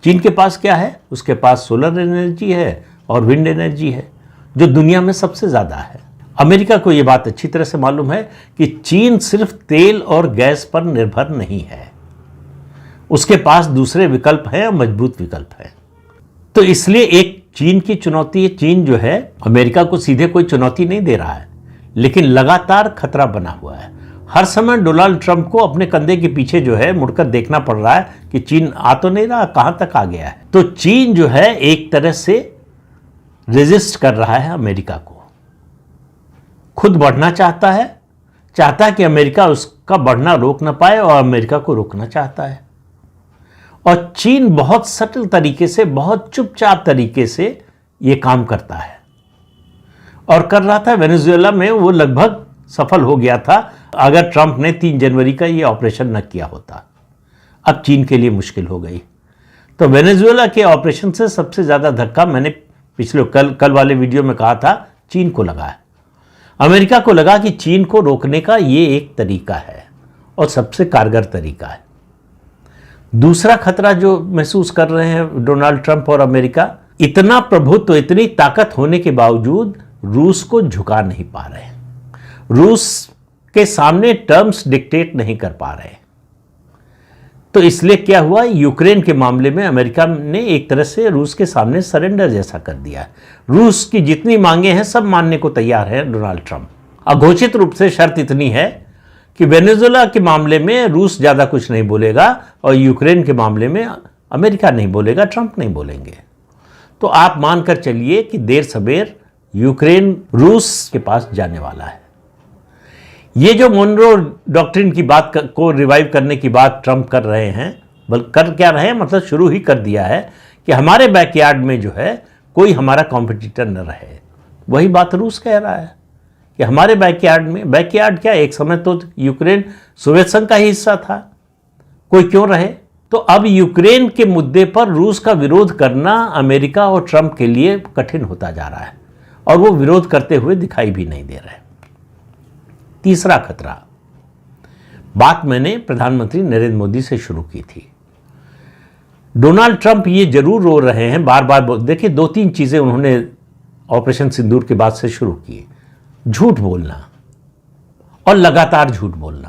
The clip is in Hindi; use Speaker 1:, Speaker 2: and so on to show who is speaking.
Speaker 1: चीन के पास क्या है? उसके पास सोलर एनर्जी है और विंड एनर्जी है, जो दुनिया में सबसे ज़्यादा है। अमेरिका को ये बात अच्छी तरह से मालूम है कि चीन सिर्फ तेल और गैस पर निर्भर नहीं है, उसके पास दूसरे विकल्प हैं और मजबूत विकल्प हैं। तो इसलिए एक चीन की चुनौती है। चीन जो है अमेरिका को सीधे कोई चुनौती नहीं दे रहा है, लेकिन लगातार खतरा बना हुआ है। हर समय डोनाल्ड ट्रंप को अपने कंधे के पीछे जो है मुड़कर देखना पड़ रहा है कि चीन आ तो नहीं रहा, कहां तक आ गया है। तो चीन जो है एक तरह से रेजिस्ट कर रहा है अमेरिका को, खुद बढ़ना चाहता है कि अमेरिका उसका बढ़ना रोक ना पाए, और अमेरिका को रोकना चाहता है। और चीन बहुत सटल तरीके से, बहुत चुपचाप तरीके से यह काम करता है और कर रहा था। वेनेजुएला में वो लगभग सफल हो गया था अगर ट्रंप ने 3 जनवरी का ये ऑपरेशन न किया होता। अब चीन के लिए मुश्किल हो गई। तो वेनेजुएला के ऑपरेशन से सबसे ज़्यादा धक्का मैंने पिछले कल वाले वीडियो में कहा था चीन को लगा है। अमेरिका को लगा कि चीन को रोकने का ये एक तरीका है और सबसे कारगर तरीका है। दूसरा खतरा जो महसूस कर रहे हैं डोनाल्ड ट्रंप और अमेरिका, इतना प्रभुत्व, इतनी ताकत होने के बावजूद रूस को झुका नहीं पा रहे हैं, रूस के सामने टर्म्स डिक्टेट नहीं कर पा रहे। तो इसलिए क्या हुआ, यूक्रेन के मामले में अमेरिका ने एक तरह से रूस के सामने सरेंडर जैसा कर दिया है। रूस की जितनी मांगे हैं सब मानने को तैयार है डोनाल्ड ट्रंप। अघोषित रूप से शर्त इतनी है कि वेनेजुएला के मामले में रूस ज़्यादा कुछ नहीं बोलेगा और यूक्रेन के मामले में अमेरिका नहीं बोलेगा, ट्रंप नहीं बोलेंगे। तो आप मानकर चलिए कि देर सवेर यूक्रेन रूस के पास जाने वाला है। ये जो मोनरो डॉक्ट्रिन की बात को रिवाइव करने की बात ट्रंप कर रहे हैं, बल्कि कर क्या रहे हैं, मतलब शुरू ही कर दिया है कि हमारे बैकयार्ड में जो है कोई हमारा कॉम्पिटिटर न रहे। वही बात रूस कह रहा है कि हमारे बैकयार्ड में, बैकयार्ड क्या, एक समय तो यूक्रेन सोवियत संघ का ही हिस्सा था, कोई क्यों रहे। तो अब यूक्रेन के मुद्दे पर रूस का विरोध करना अमेरिका और ट्रंप के लिए कठिन होता जा रहा है और वो विरोध करते हुए दिखाई भी नहीं दे रहे। तीसरा खतरा, बात मैंने प्रधानमंत्री नरेंद्र मोदी से शुरू की थी। डोनाल्ड ट्रंप ये जरूर रो रहे हैं, बार बार देखिए 2-3 चीजें उन्होंने ऑपरेशन सिंदूर के बाद से शुरू की। झूठ बोलना और लगातार झूठ बोलना।